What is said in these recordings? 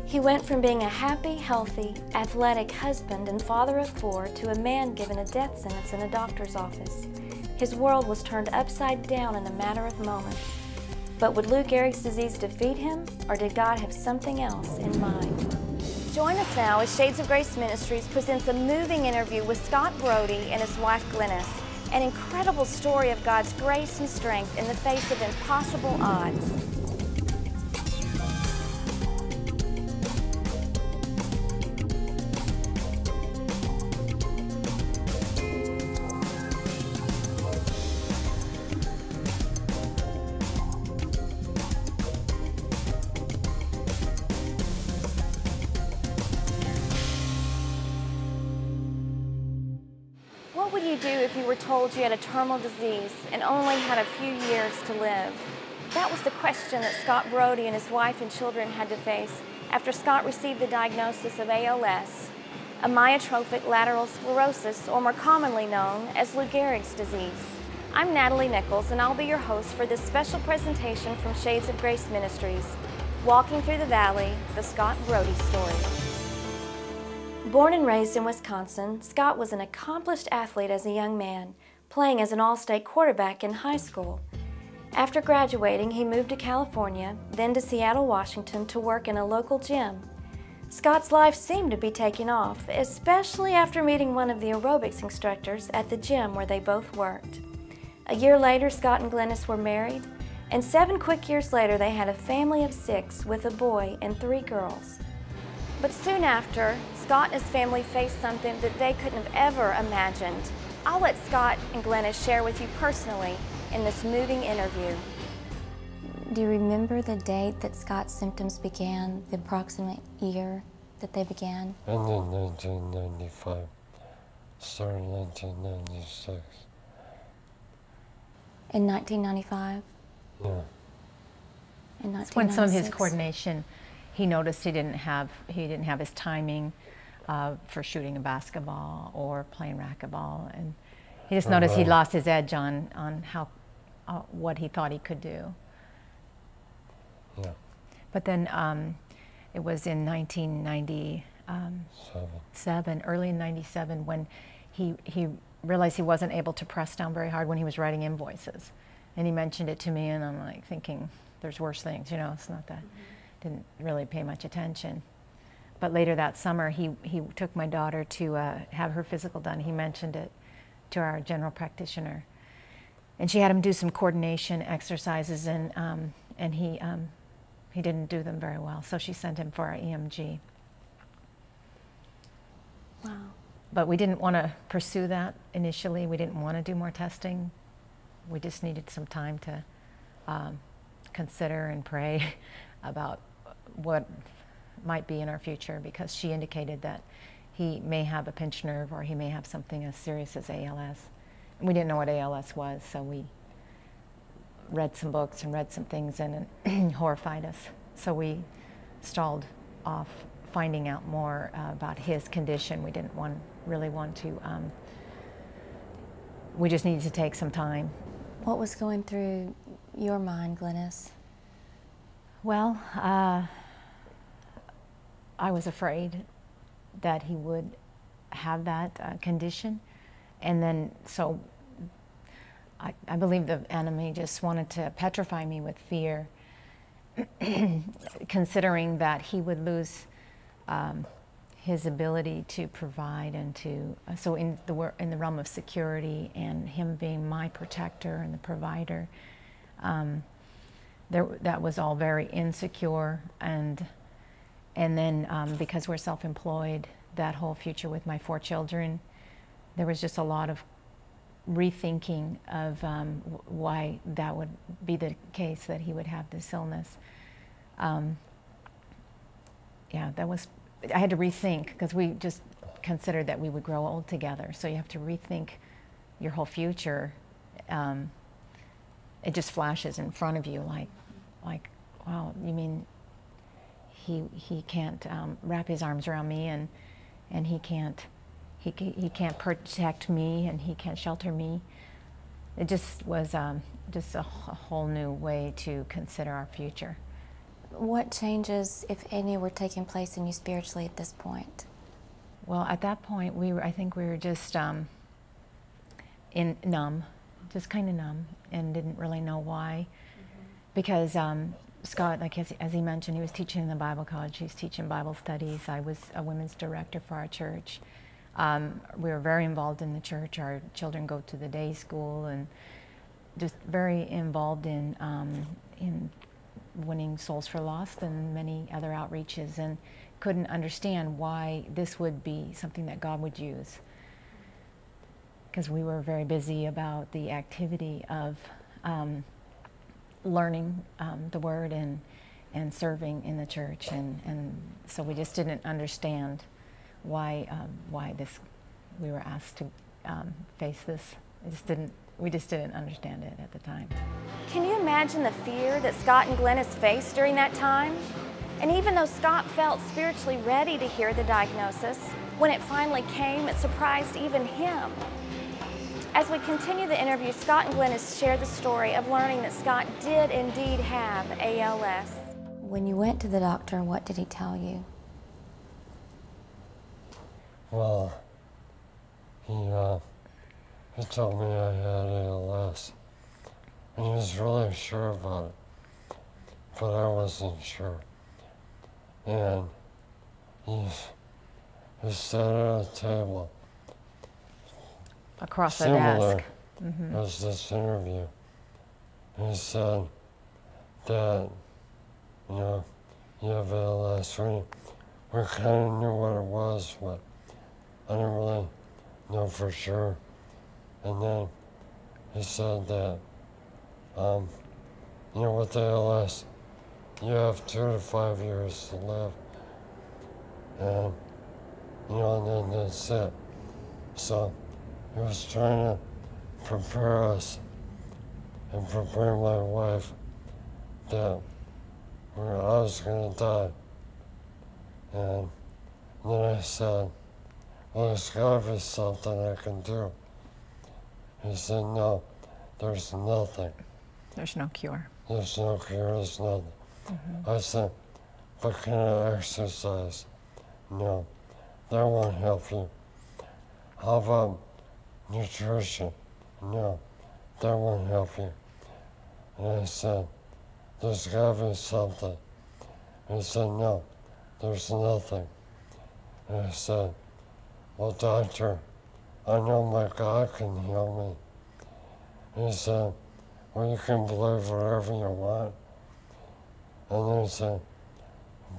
He went from being a happy, healthy, athletic husband and father of 4 to a man given a death sentence in a doctor's office. His world was turned upside down in a matter of moments. But would Lou Gehrig's disease defeat him, or did God have something else in mind? Join us now as Shades of Grace Ministries presents a moving interview with Scott Brodie and his wife Glennis, an incredible story of God's grace and strength in the face of impossible odds. What would you do if you were told you had a terminal disease and only had a few years to live? That was the question that Scott Brodie and his wife and children had to face after Scott received the diagnosis of ALS, amyotrophic lateral sclerosis, or more commonly known as Lou Gehrig's disease. I'm Natalie Nichols, and I'll be your host for this special presentation from Shades of Grace Ministries, Walking Through the Valley, the Scott Brodie story. Born and raised in Wisconsin, Scott was an accomplished athlete as a young man, playing as an all-state quarterback in high school. After graduating, he moved to California, then to Seattle, Washington, to work in a local gym. Scott's life seemed to be taking off, especially after meeting one of the aerobics instructors at the gym where they both worked. A year later, Scott and Glennis were married, and 7 quick years later, they had a family of 6 with a boy and 3 girls. But soon after, Scott and his family faced something that they couldn't have ever imagined. I'll let Scott and Glennis share with you personally in this moving interview. Do you remember the date that Scott's symptoms began, the approximate year that they began? Ended 1995, started 1996. In 1995? Yeah. In 1996? It's when some of his coordination, he noticed he didn't have his timing for shooting a basketball or playing racquetball, and he just noticed he lost his edge on how what he thought he could do. Yeah. But then it was in 1997, early in '97, when he realized he wasn't able to press down very hard when he was writing invoices, and he mentioned it to me, and I'm like thinking, there's worse things, you know. It's not that. Didn't really pay much attention. But later that summer, he took my daughter to have her physical done. He mentioned it to our general practitioner, and she had him do some coordination exercises, and he didn't do them very well, so she sent him for our EMG. Wow. But we didn't want to pursue that initially. We didn't want to do more testing. We just needed some time to consider and pray about what might be in our future, because she indicated that he may have a pinched nerve or he may have something as serious as ALS. And we didn't know what ALS was, so we read some books and read some things, and it horrified us. So we stalled off finding out more about his condition. We didn't really want to, we just needed to take some time. What was going through your mind, Glennis? Well, I was afraid that he would have that condition, and then so I believe the enemy just wanted to petrify me with fear, considering that he would lose his ability to provide and to, so in the realm of security and him being my protector and the provider, that was all very insecure, and then because we're self-employed, that whole future with my 4 children, there was just a lot of rethinking of why that would be the case, that he would have this illness. Yeah, I had to rethink, because we just considered that we would grow old together, so you have to rethink your whole future. It just flashes in front of you like, wow, you mean he can't wrap his arms around me, and he can't protect me, and he can't shelter me. It just was just a whole new way to consider our future. What changes, if any, were taking place in you spiritually at this point? Well, at that point, I think we were just numb, just kind of numb, and didn't really know why. Because Scott, like as he mentioned, he was teaching in the Bible college. He was teaching Bible studies. I was a women's director for our church. We were very involved in the church. Our children go to the day school, and just very involved in winning souls for lost and many other outreaches, and couldn't understand why this would be something that God would use. Because we were very busy about the activity of learning the Word and serving in the church, and so we just didn't understand why we were asked to face this. We just didn't understand it at the time. Can you imagine the fear that Scott and Glennis faced during that time? And even though Scott felt spiritually ready to hear the diagnosis, when it finally came, it surprised even him. As we continue the interview, Scott and Glennis share the story of learning that Scott did indeed have ALS. When you went to the doctor, what did he tell you? Well, he told me I had ALS, and he was really sure about it, but I wasn't sure. And he sat at a table Across the similar desk. as this interview. And he said that, you have ALS. We kind of knew what it was, but I didn't really know for sure. And then he said that, with ALS, you have 2 to 5 years to live. And, and then that's it. So he was trying to prepare us and prepare my wife that I was going to die. And then I said, well, there's got to be something I can do. He said, no, there's nothing. There's no cure. There's no cure, there's nothing. I said, but can I exercise? No, that won't help you. How about nutrition? No, that won't help you. And I said, there's got to be something. And he said, no, there's nothing. And I said, well, doctor, I know my God can heal me. And he said, well, you can believe whatever you want. And then he said,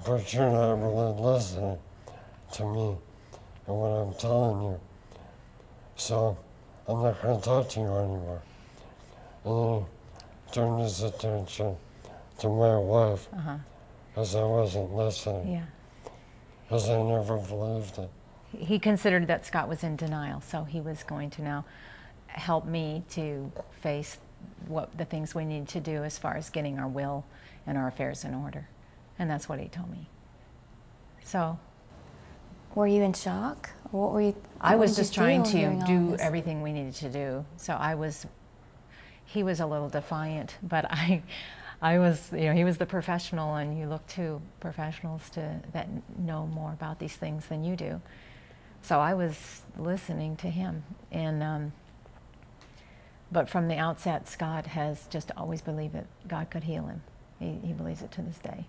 but you're not really listening to me and what I'm telling you. So I'm not going to talk to you anymore. And then he turned his attention to my wife because I wasn't listening. Yeah. Because I never believed it. He considered that Scott was in denial, so he was going to now help me to face what the things we need to do as far as getting our will and our affairs in order. And that's what he told me. So. Were you in shock? What were you? I was just trying to do everything we needed to do. So he was a little defiant, but I was, he was the professional, and you look to professionals that know more about these things than you do. So I was listening to him, and but from the outset, Scott has just always believed that God could heal him. He believes it to this day.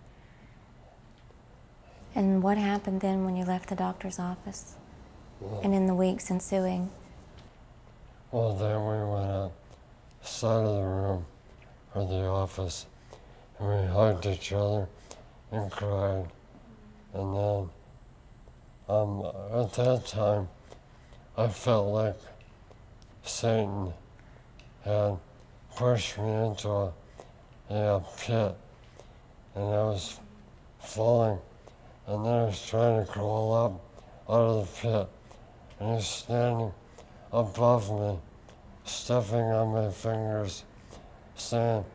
And what happened then when you left the doctor's office, and in the weeks ensuing? Well, then we went outside of the room or the office, and we hugged each other and cried. And then at that time, I felt like Satan had pushed me into a pit, and I was falling, and then I was trying to crawl up out of the pit, and he's standing above me, stepping on my fingers, saying,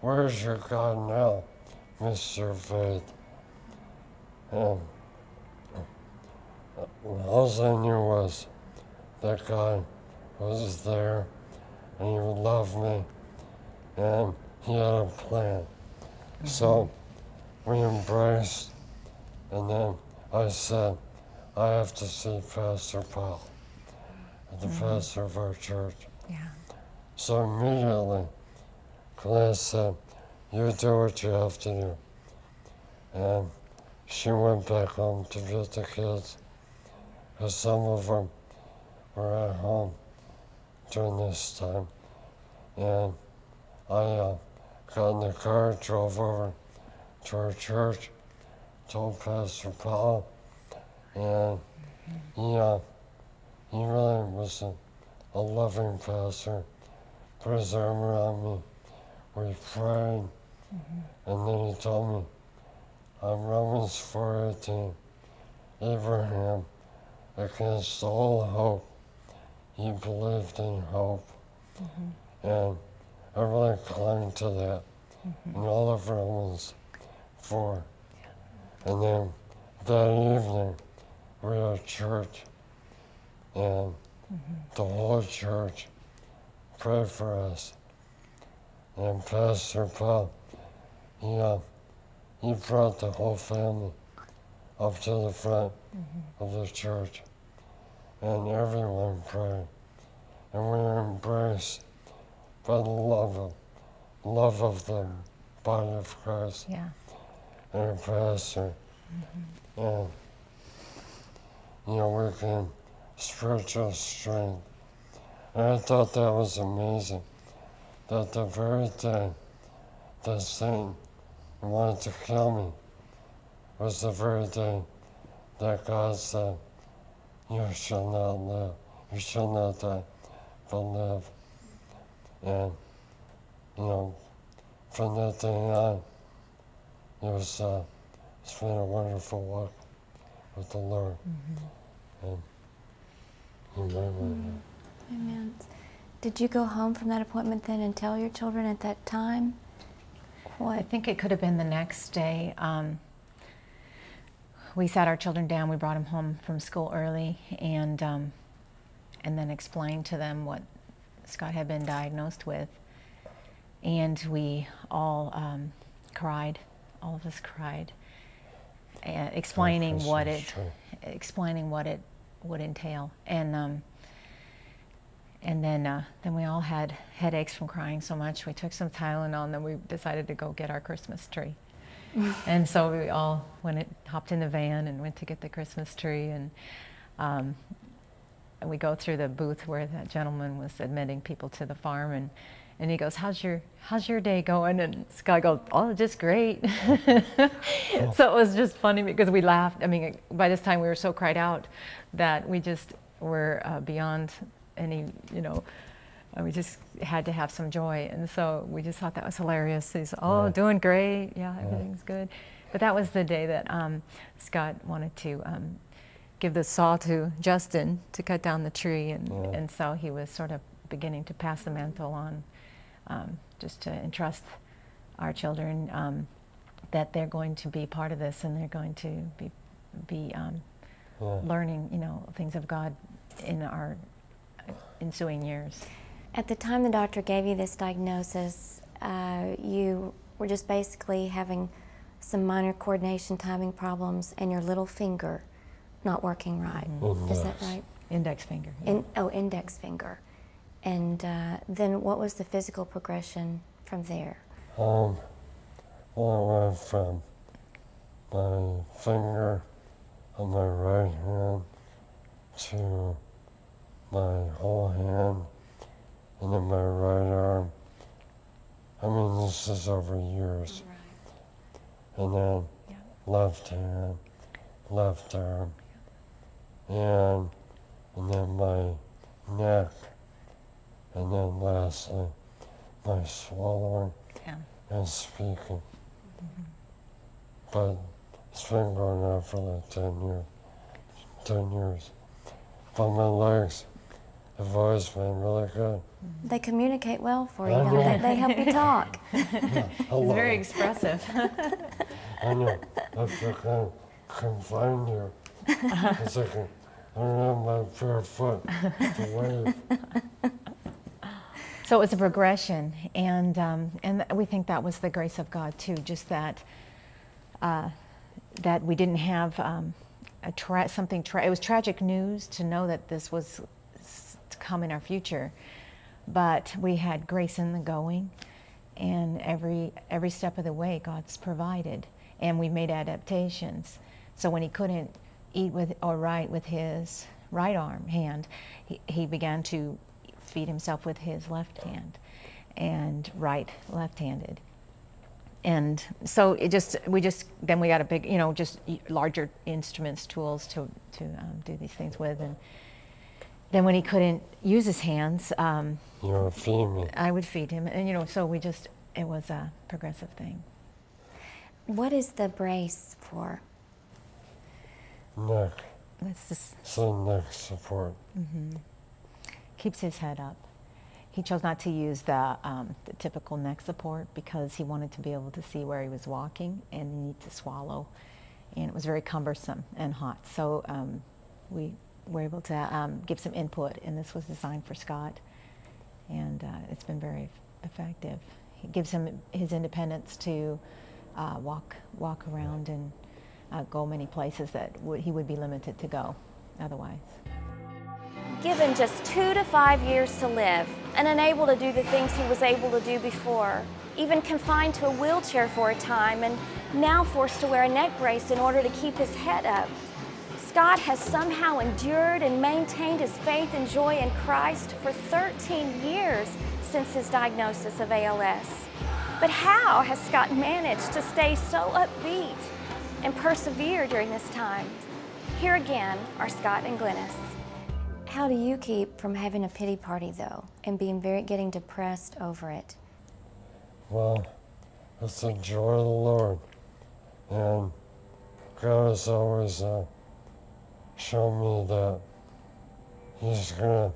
"Where's your God now, Mr. Faith?" And all I knew was that God was there, and he would love me, and he had a plan. So we embraced, and then I said, I have to see Pastor Paul, the pastor of our church. Yeah. So immediately, Glenn said, you do what you have to do. And she went back home to visit the kids, because some of them were at home during this time. And I got in the car, drove over to our church, told Pastor Paul, and he really was a loving pastor, put his arm around me, we prayed, and then he told me, Romans 4:18, Abraham, against all hope, he believed in hope. And I really clung to that in all of Romans 4. And then that evening, we had church, and the whole church prayed for us. And Pastor Paul, he brought the whole family up to the front of the church, and everyone prayed. And we were embraced by the love of the body of Christ and a pastor. And, we gained spiritual strength. And I thought that was amazing, that the very day that Satan wanted to kill me was the very day that God said, you shall not live, you shall not die, but live. And, from that day on, it's been a wonderful walk with the Lord. And Amen. Did you go home from that appointment then and tell your children at that time? What? I think it could have been the next day. We sat our children down, we brought them home from school early, and then explained to them what Scott had been diagnosed with. And we all cried, all of us cried, explaining what it would entail. And then we all had headaches from crying so much. We took some Tylenol, and then we decided to go get our Christmas tree. And so we all hopped in the van and went to get the Christmas tree. And we go through the booth where that gentleman was admitting people to the farm, and he goes, how's your day going? And Scott goes, oh, just great. So it was just funny because we laughed. I mean, by this time we were so cried out that we just were beyond any, we just had to have some joy. And so we just thought that was hilarious. He's, doing great. Yeah, everything's good. But that was the day that Scott wanted to give the saw to Justin to cut down the tree. And so he was sort of beginning to pass the mantle on, just to entrust our children that they're going to be part of this, and they're going to be learning, things of God in our ensuing years. At the time the doctor gave you this diagnosis, you were just basically having some minor coordination timing problems and your little finger not working right. Is that right? Index finger. Index finger. And then what was the physical progression from there? Well, it went from my finger on my right hand to my whole hand, and then my right arm. I mean, this is over years. Right. And then left hand, left arm, and then my neck, and then lastly, my swallowing and speaking. But it's been going on for like 10 years. But my legs have always been really good. They communicate well for you, don't they? They help you talk. He's very expressive. I know. I feel can find you. It's like I don't have my bare foot to wave. So it was a progression, and we think that was the grace of God too. Just that that we didn't have it was tragic news to know that this was to come in our future, but we had grace in the going, and every step of the way God's provided, and we made adaptations. So when he couldn't eat with or write with his right hand, he began to feed himself with his left hand, and left-handed. And so we got a big, just larger instruments, tools to do these things with. And then when he couldn't use his hands, You were feeding me. I would feed him. And so it was a progressive thing. What is the brace for? Neck. It's just, So neck support. keeps his head up. He chose not to use the typical neck support because he wanted to be able to see where he was walking and need to swallow. And it was very cumbersome and hot. So we were able to give some input, and this was designed for Scott. And it's been very effective. It gives him his independence to walk around and go many places that he would be limited to go otherwise. Given just 2 to 5 years to live and unable to do the things he was able to do before, even confined to a wheelchair for a time and now forced to wear a neck brace in order to keep his head up, Scott has somehow endured and maintained his faith and joy in Christ for 13 years since his diagnosis of ALS. But how has Scott managed to stay so upbeat and persevere during this time? Here again are Scott and Glennis. How do you keep from having a pity party, though, and getting depressed over it? Well, it's the joy of the Lord. And God has always shown me that He's going to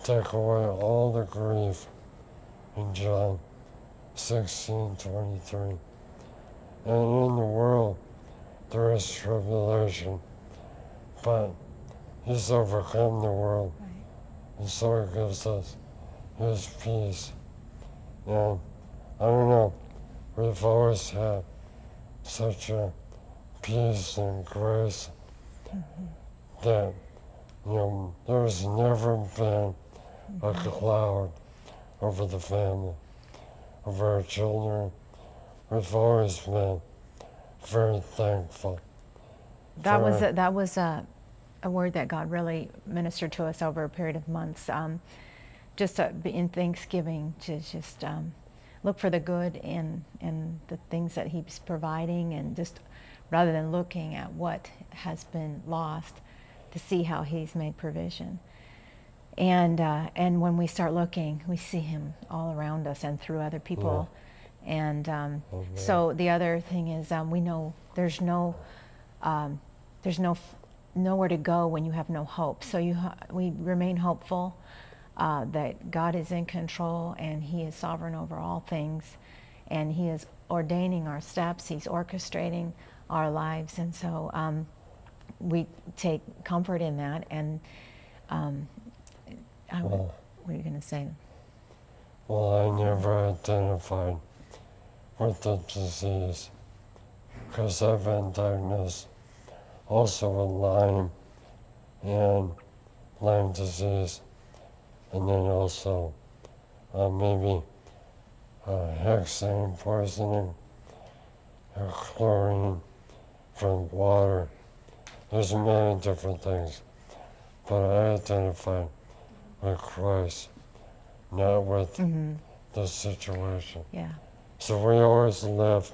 take away all the grief in John 16:23. And in the world there is tribulation, but He's overcome the world. Right. And so He gives us His peace. And I don't know, we've always had such a peace and grace that, there's never been a cloud over the family, over our children. We've always been very thankful. That was a word that God really ministered to us over a period of months. Just in Thanksgiving, to just look for the good in the things that He's providing, and just rather than looking at what has been lost, to see how He's made provision. And when we start looking, we see Him all around us and through other people. Yeah. And so the other thing is, we know there's nowhere to go when you have no hope. So we remain hopeful that God is in control and He is sovereign over all things, and He is ordaining our steps. He's orchestrating our lives, and so we take comfort in that. And what are you going to say? Well, I never identified with the disease because I've been diagnosed also with Lyme disease, and then also maybe hexane poisoning, chlorine from water. There's many different things, but I identified with Christ, not with the situation. Yeah. So we always live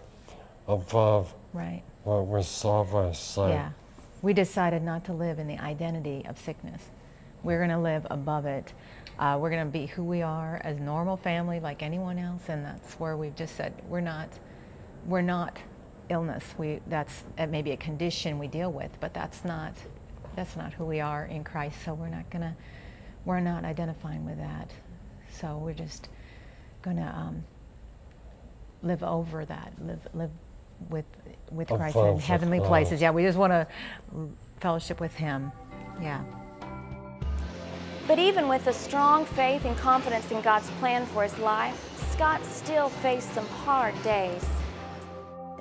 above Right. what we saw by sight. Yeah. We decided not to live in the identity of sickness. We're going to live above it. We're going to be who we are as a normal family like anyone else, and that's where we've just said we're not illness. That's maybe a condition we deal with, but that's not who we are in Christ. So we're not identifying with that. So we're just going to live over that, live with Christ in heavenly places. Yeah, we just want to fellowship with Him. Yeah. But even with a strong faith and confidence in God's plan for his life, Scott still faced some hard days.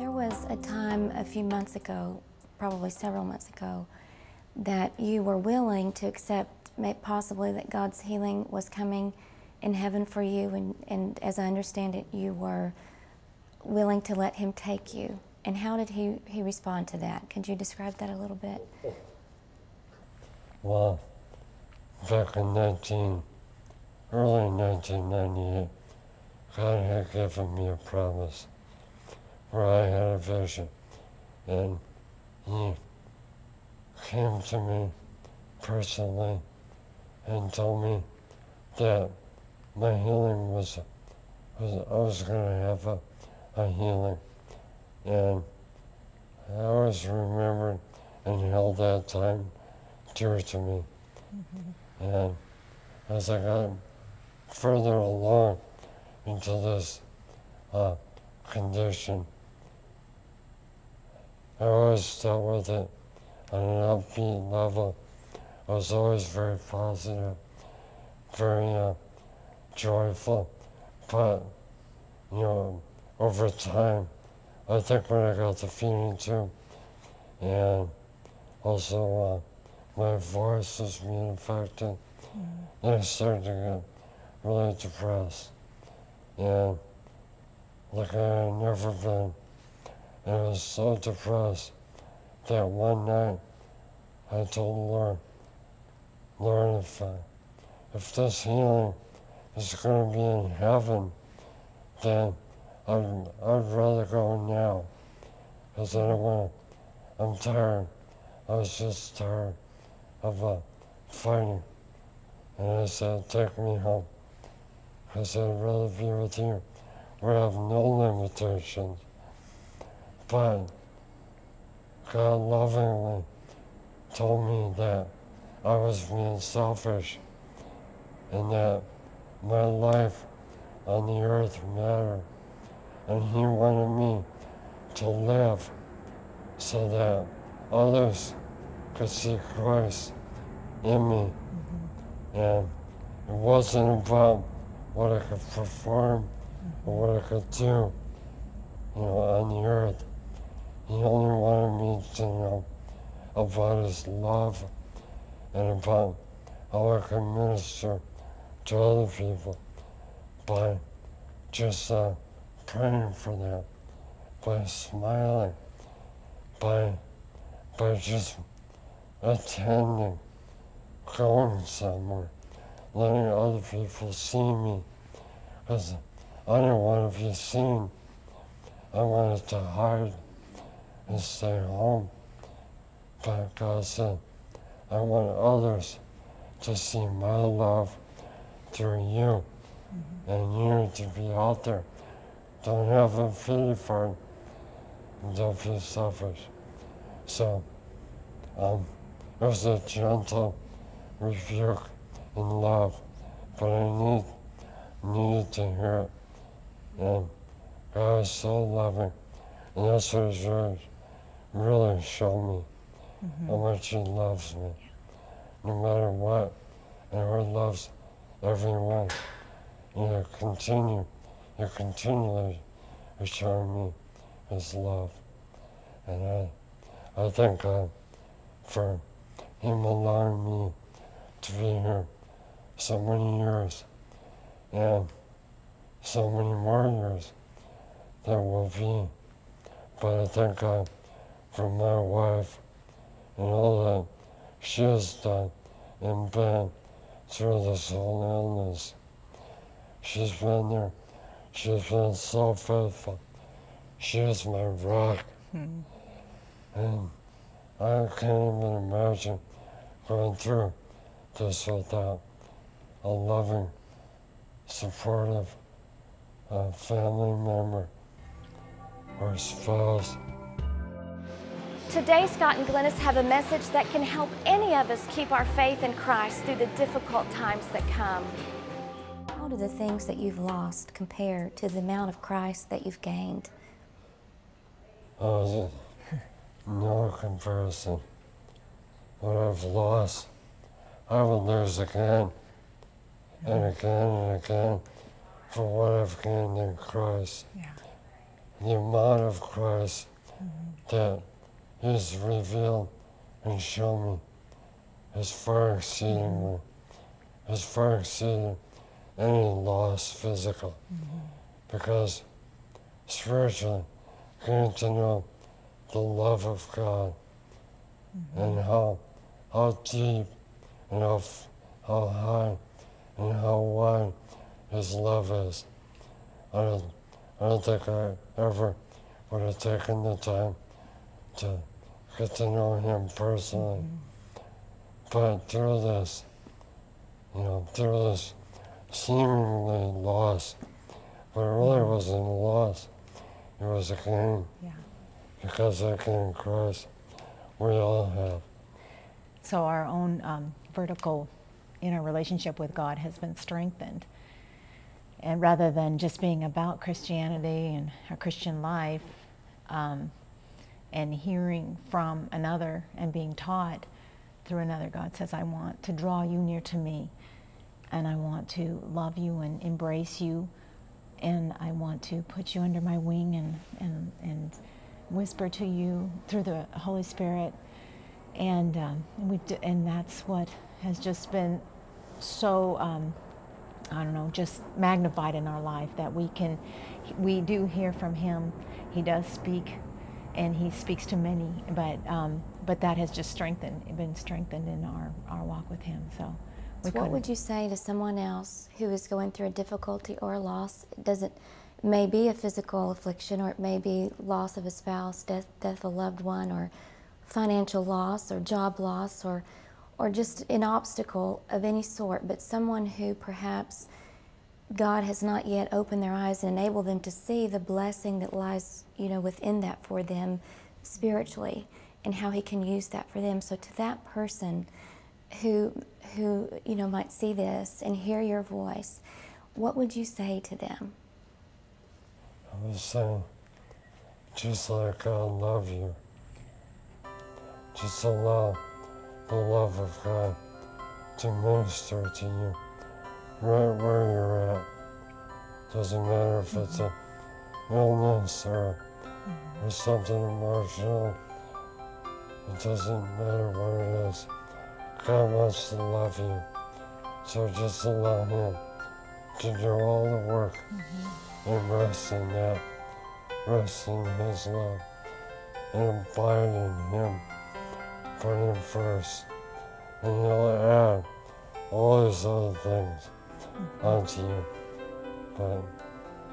There was a time a few months ago, probably several months ago, that you were willing to accept possibly that God's healing was coming in heaven for you, and as I understand it, you were willing to let Him take you. And how did he respond to that? Could you describe that a little bit? Well, back in early 1998, God had given me a promise where I had a vision, and He came to me personally and told me that my healing I was going to have a healing. And I always remembered and held that time dear to me. Mm-hmm. And as I got further along into this condition, I always dealt with it on an upbeat level. I was always very positive, very joyful, but, over time, I think when I got the feeding tube, and also my voice was being affected, then I started to get really depressed. And like I had never been, and I was so depressed that one night I told Lord, if this healing is going to be in heaven, then I'd rather go now, because I'm tired. I was just tired of fighting. And I said, take me home, because I'd rather be with you. We have no limitations. But God lovingly told me that I was being selfish and that my life on the earth mattered. And He wanted me to live so that others could see Christ in me. Mm-hmm. And it wasn't about what I could perform or what I could do, on the earth. He only wanted me to know about His love and about how I could minister to other people by just praying for them, by smiling, by just attending, going somewhere, letting other people see me, because I didn't want to be seen. I wanted to hide and stay home. But God said, I want others to see my love through you, and you need to be out there. Don't have a pity for it, and don't be selfish. So, it was a gentle rebuke in love, but I needed to hear it. And God is so loving, and that's what His word really showed me, how much He loves me, no matter what, and He loves everyone. And He continually showing me His love. And I thank God for Him allowing me to be here so many years, and so many more years there will be. But I thank God for my wife and all that she has done and been through this whole illness. She's been there. She's been so faithful. She is my rock. And I can't even imagine going through this without a loving, supportive family member or spouse. Today, Scott and Glennis have a message that can help any of us keep our faith in Christ through the difficult times that come. How do the things that you've lost compare to the amount of Christ that you've gained? No comparison. What I've lost, I will lose again and again and again for what I've gained in Christ. Yeah. the amount of Christ that is revealed and shown me is far exceeding any loss physical. Because spiritually, getting to know the love of God and how deep and how high and how wide His love is. I don't think I ever would have taken the time to get to know Him personally. But through this, through this seemingly loss, but it really wasn't a loss, it was a gain. Yeah. Because I can in Christ, we all have. So our own vertical inner relationship with God has been strengthened. And rather than just being about Christianity and our Christian life, and hearing from another and being taught through another, God says, I want to draw you near to me, and I want to love you and embrace you, and I want to put you under my wing and whisper to you through the Holy Spirit. And that's what has just been so, just magnified in our life, that we do hear from Him. He does speak, and He speaks to many, but that has just been strengthened in our walk with Him. So what would you say to someone else who is going through a difficulty or a loss? It may be a physical affliction, or it may be loss of a spouse, death of a loved one, or financial loss, or job loss, or just an obstacle of any sort, but someone who perhaps God has not yet opened their eyes and enabled them to see the blessing that lies, within that for them spiritually, and how He can use that for them. So to that person who might see this and hear your voice, what would you say to them? I was saying, just let God love you. Just allow the love of God to minister to you right where you're at. Doesn't matter if it's an illness or something emotional. It doesn't matter what it is. God wants to love you. So just allow Him to do all the work and rest in that. Rest in His love and abide in Him. Put Him first, and He'll add all these other things onto you. But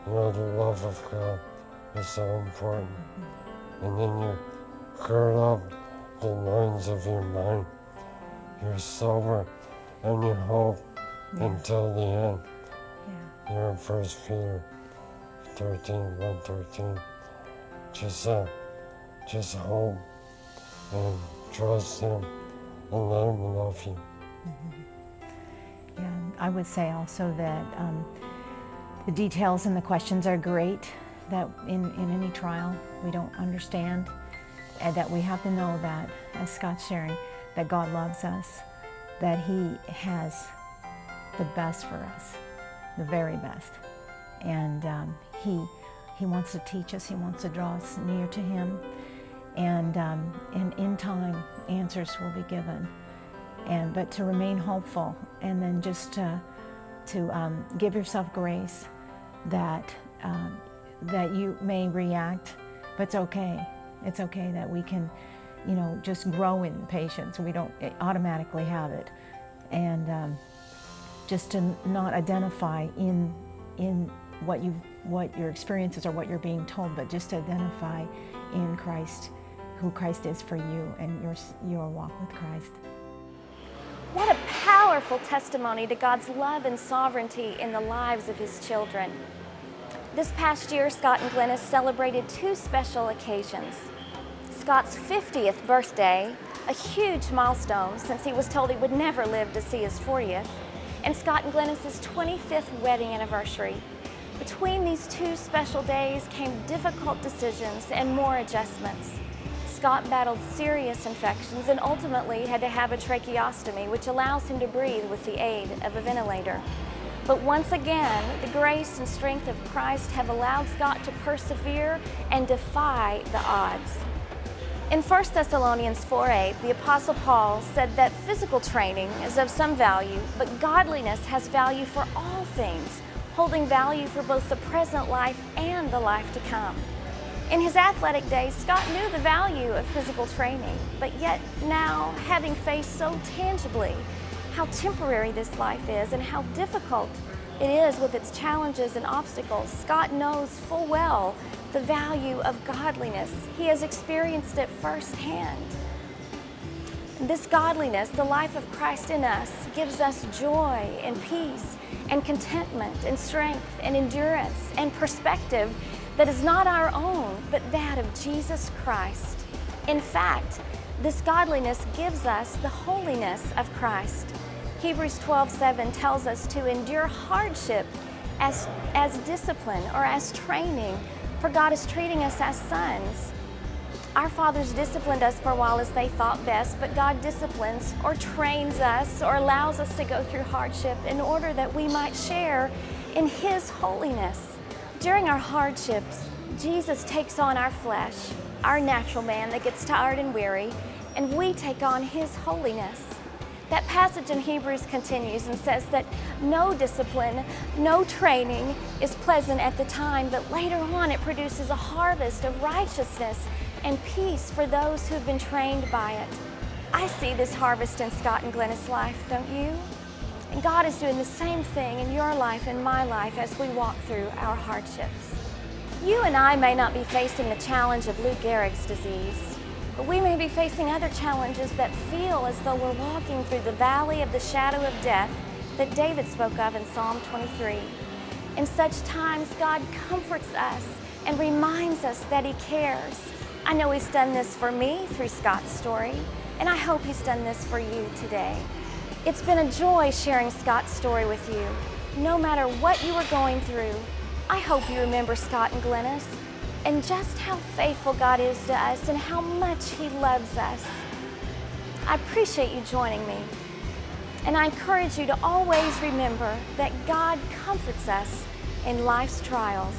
the love of God is so important. And then you gird up the loins of your mind. You're sober and you hope until the end. Yeah. You're in 1 Peter 1:13. Just hope and trust Him and let Him love you. Yeah, I would say also that the details and the questions are great, that in any trial we don't understand, and that we have to know that, as Scott's sharing, that God loves us, that He has the best for us, the very best. And He wants to teach us, He wants to draw us near to Him. And in time, answers will be given. But to remain hopeful, and then just to give yourself grace that you may react, but it's okay. It's okay that we can, just grow in patience. We don't automatically have it, and just to not identify in what your experiences or what you're being told, but just to identify in Christ, who Christ is for you and your walk with Christ. What a powerful testimony to God's love and sovereignty in the lives of His children. This past year, Scott and Glennis celebrated 2 special occasions. Scott's 50th birthday, a huge milestone since he was told he would never live to see his 40th, and Scott and Glennis's 25th wedding anniversary. Between these 2 special days came difficult decisions and more adjustments. Scott battled serious infections and ultimately had to have a tracheostomy, which allows him to breathe with the aid of a ventilator. But once again, the grace and strength of Christ have allowed Scott to persevere and defy the odds. In 1 Thessalonians 4:8, the Apostle Paul said that physical training is of some value, but godliness has value for all things, holding value for both the present life and the life to come. In his athletic days, Scott knew the value of physical training, but yet now, having faced so tangibly how temporary this life is and how difficult it is with its challenges and obstacles, Scott knows full well the value of godliness. He has experienced it firsthand. This godliness, the life of Christ in us, gives us joy and peace and contentment and strength and endurance and perspective that is not our own, but that of Jesus Christ. In fact, this godliness gives us the holiness of Christ. Hebrews 12:7 tells us to endure hardship as discipline or as training, for God is treating us as sons. Our fathers disciplined us for a while as they thought best, but God disciplines or trains us or allows us to go through hardship in order that we might share in His holiness. During our hardships, Jesus takes on our flesh, our natural man that gets tired and weary, and we take on His holiness. That passage in Hebrews continues and says that no discipline, no training is pleasant at the time, but later on it produces a harvest of righteousness and peace for those who've been trained by it. I see this harvest in Scott and Glennis' life, don't you? And God is doing the same thing in your life and my life as we walk through our hardships. You and I may not be facing the challenge of Lou Gehrig's disease, but we may be facing other challenges that feel as though we're walking through the valley of the shadow of death that David spoke of in Psalm 23. In such times, God comforts us and reminds us that He cares. I know He's done this for me through Scott's story, and I hope He's done this for you today. It's been a joy sharing Scott's story with you. No matter what you are going through, I hope you remember Scott and Glennis and just how faithful God is to us and how much He loves us. I appreciate you joining me, and I encourage you to always remember that God comforts us in life's trials.